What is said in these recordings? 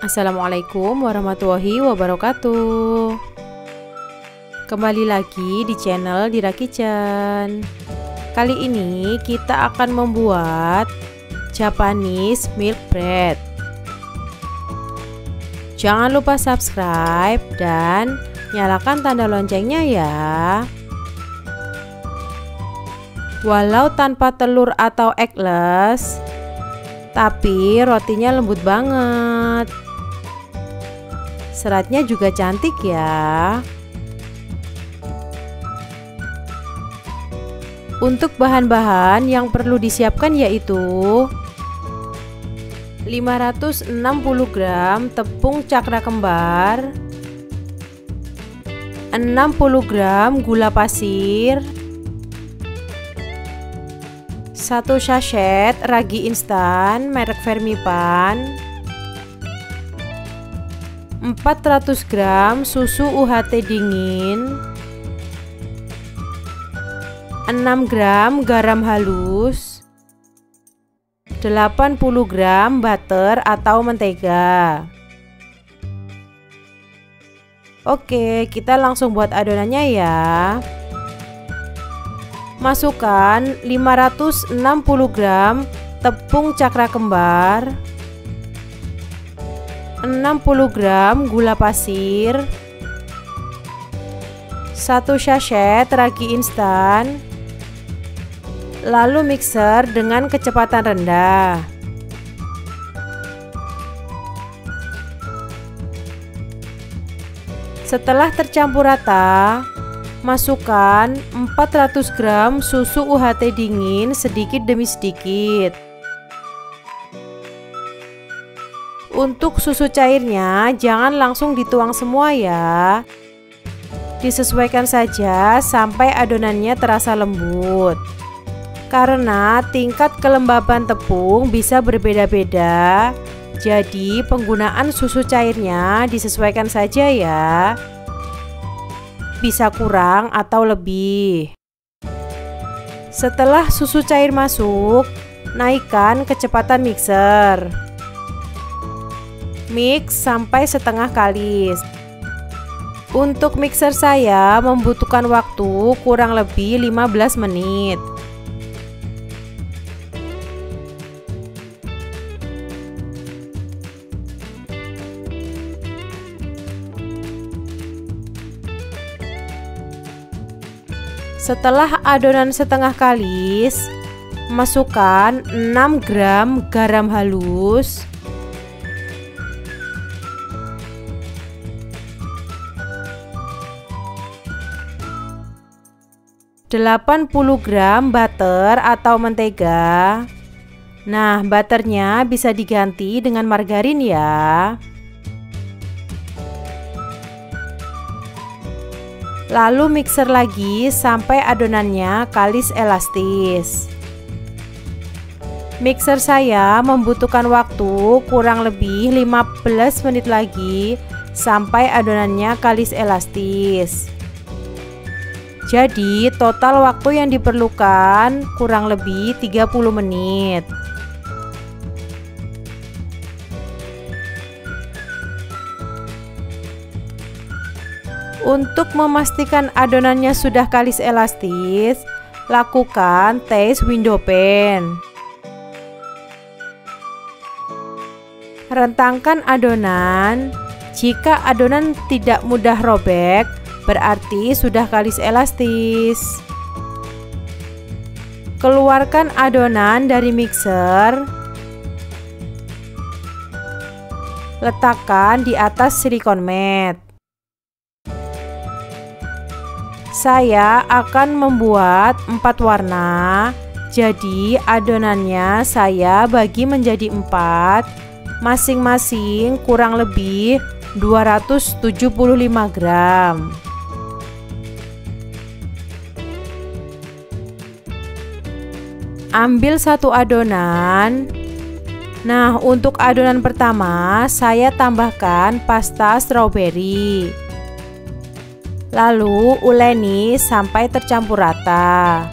Assalamualaikum warahmatullahi wabarakatuh. Kembali lagi di channel Dira Kitchen. Kali ini kita akan membuat Japanese milk bread. Jangan lupa subscribe dan nyalakan tanda loncengnya ya. Walau tanpa telur atau eggless, tapi rotinya lembut banget. Seratnya juga cantik ya. Untuk bahan-bahan yang perlu disiapkan yaitu 560 gram tepung cakra kembar, 60 gram gula pasir, 1 sachet ragi instan merek Fermipan, 400 gram susu UHT dingin, 6 gram garam halus, 80 gram butter atau mentega. Oke, kita langsung buat adonannya ya. Masukkan 560 gram tepung cakra kembar, 60 gram gula pasir, 1 sachet ragi instan, lalu mixer dengan kecepatan rendah. Setelah tercampur rata, masukkan 400 gram susu UHT dingin sedikit demi sedikit. Untuk susu cairnya jangan langsung dituang semua ya. Disesuaikan saja sampai adonannya terasa lembut. Karena tingkat kelembaban tepung bisa berbeda-beda, jadi penggunaan susu cairnya disesuaikan saja ya. Bisa kurang atau lebih. Setelah susu cair masuk, naikkan kecepatan mixer. Mix sampai setengah kalis. Untuk mixer saya membutuhkan waktu kurang lebih 15 menit. Setelah adonan setengah kalis, masukkan 6 gram garam halus, 80 gram butter atau mentega. Nah, butternya bisa diganti dengan margarin ya. Lalu mixer lagi sampai adonannya kalis elastis. Mixer saya membutuhkan waktu kurang lebih 15 menit lagi sampai adonannya kalis elastis. Jadi total waktu yang diperlukan kurang lebih 30 menit. Untuk memastikan adonannya sudah kalis elastis, lakukan tes window pan. Rentangkan adonan. Jika adonan tidak mudah robek, berarti sudah kalis elastis. Keluarkan adonan dari mixer. Letakkan di atas silikon mat. Saya akan membuat 4 warna. Jadi adonannya saya bagi menjadi 4, masing-masing kurang lebih 275 gram. Ambil satu adonan. Nah, untuk adonan pertama saya tambahkan pasta strawberry. Lalu uleni sampai tercampur rata.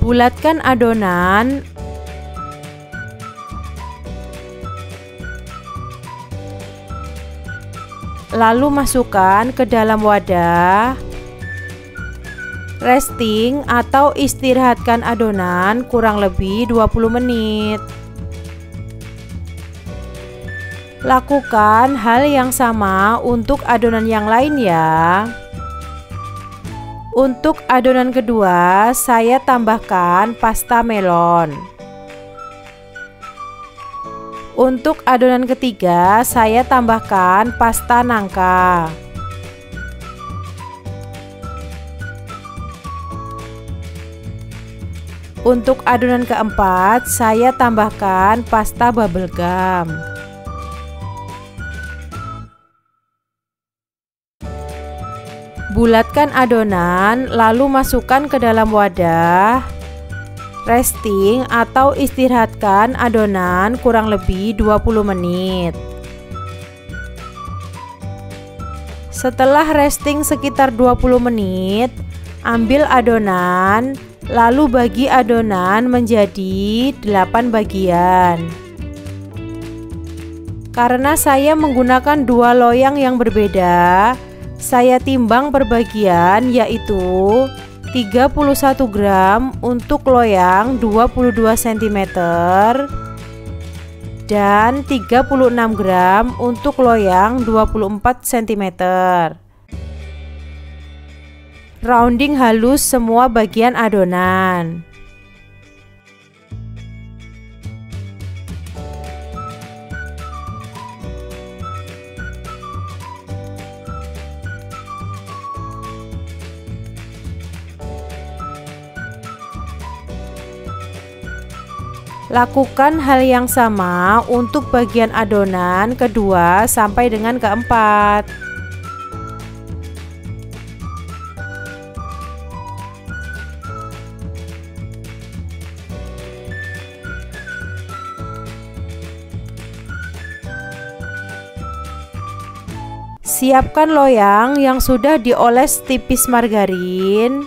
Bulatkan adonan. Lalu masukkan ke dalam wadah. Resting atau istirahatkan adonan kurang lebih 20 menit. Lakukan hal yang sama untuk adonan yang lain ya. Untuk adonan kedua, saya tambahkan pasta melon. Untuk adonan ketiga, saya tambahkan pasta nangka. Untuk adonan keempat, saya tambahkan pasta bubble gum. Bulatkan adonan, lalu masukkan ke dalam wadah. Resting atau istirahatkan adonan kurang lebih 20 menit. Setelah resting sekitar 20 menit, ambil adonan, lalu bagi adonan menjadi 8 bagian. Karena saya menggunakan 2 loyang yang berbeda, saya timbang per bagian, yaitu 31 gram untuk loyang 22 cm dan 36 gram untuk loyang 24 cm. Rounding halus semua bagian adonan. Lakukan hal yang sama untuk bagian adonan kedua sampai dengan keempat. Siapkan loyang yang sudah dioles tipis margarin.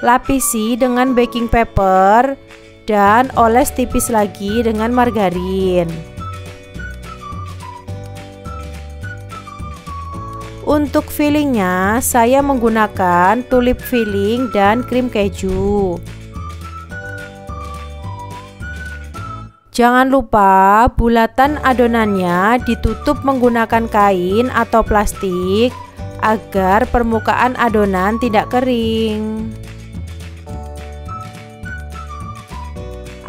Lapisi dengan baking paper dan oles tipis lagi dengan margarin. Untuk fillingnya, saya menggunakan tulip filling dan krim keju. Jangan lupa bulatan adonannya ditutup menggunakan kain atau plastik agar permukaan adonan tidak kering.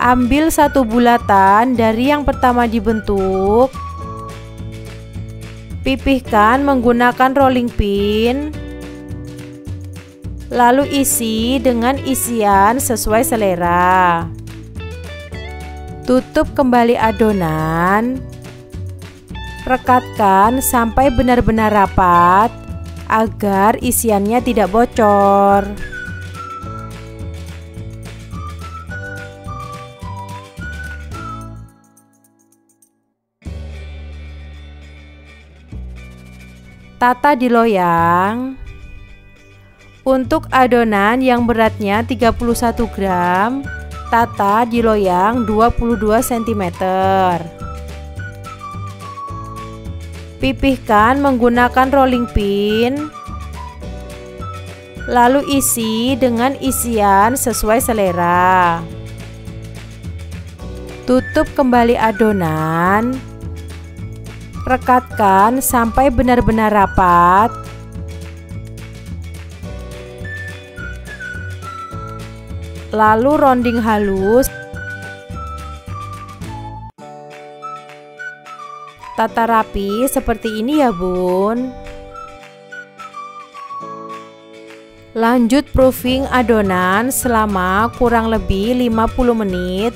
Ambil satu bulatan dari yang pertama dibentuk, pipihkan menggunakan rolling pin, lalu isi dengan isian sesuai selera. Tutup kembali adonan, rekatkan sampai benar-benar rapat agar isiannya tidak bocor. Tata di loyang. Untuk adonan yang beratnya 31 gram, tata di loyang 22 cm. Pipihkan menggunakan rolling pin, lalu isi dengan isian sesuai selera. Tutup kembali adonan, rekatkan sampai benar-benar rapat. Lalu rounding halus. Tata rapi seperti ini ya bun. Lanjut proofing adonan selama kurang lebih 50 menit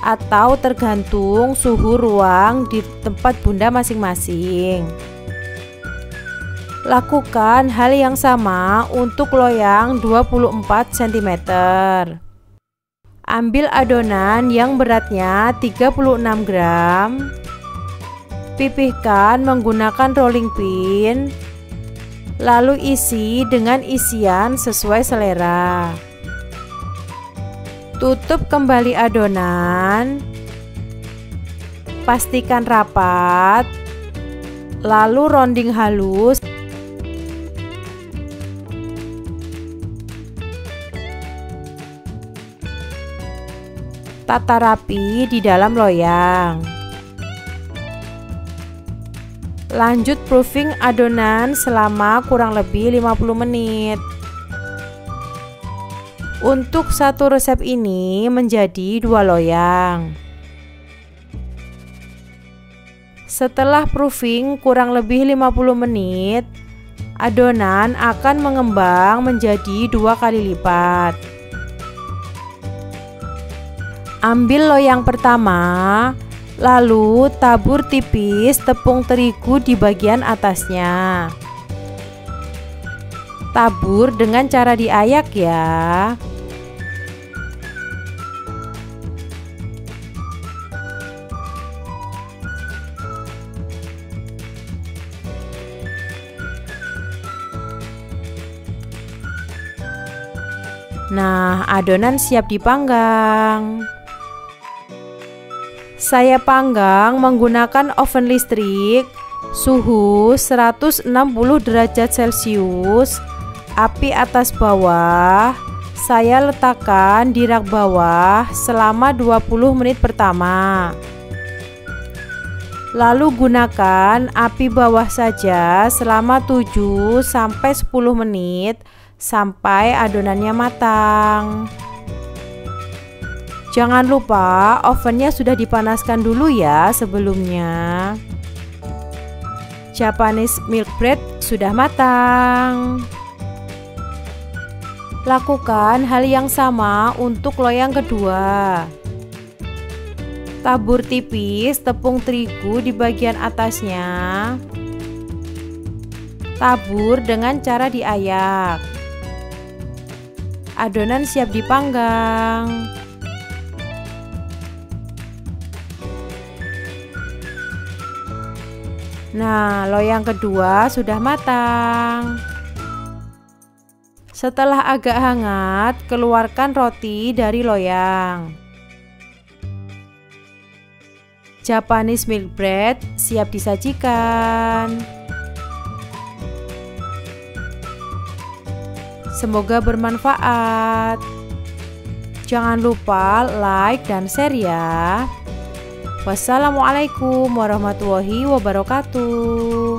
atau tergantung suhu ruang di tempat bunda masing-masing. Lakukan hal yang sama untuk loyang 24 cm. Ambil adonan yang beratnya 36 gram. Pipihkan menggunakan rolling pin, lalu isi dengan isian sesuai selera. Tutup kembali adonan, pastikan rapat, lalu rounding halus. Tata rapi di dalam loyang. Lanjut proofing adonan selama kurang lebih 50 menit. Untuk satu resep ini menjadi 2 loyang. Setelah proofing kurang lebih 50 menit, adonan akan mengembang menjadi 2 kali lipat. Ambil loyang pertama, lalu tabur tipis tepung terigu di bagian atasnya. Tabur dengan cara diayak ya. Nah, adonan siap dipanggang. Saya panggang menggunakan oven listrik suhu 160 derajat Celcius, api atas bawah. Saya letakkan di rak bawah selama 20 menit pertama. Lalu gunakan api bawah saja selama 7 sampai 10 menit sampai adonannya matang. Jangan lupa ovennya sudah dipanaskan dulu ya sebelumnya. Japanese milk bread sudah matang. Lakukan hal yang sama untuk loyang kedua. Tabur tipis tepung terigu di bagian atasnya. Tabur dengan cara diayak. Adonan siap dipanggang. Nah, loyang kedua sudah matang. Setelah agak hangat, keluarkan roti dari loyang. Japanese milk bread siap disajikan. Semoga bermanfaat. Jangan lupa like dan share ya. Wassalamualaikum warahmatullahi wabarakatuh.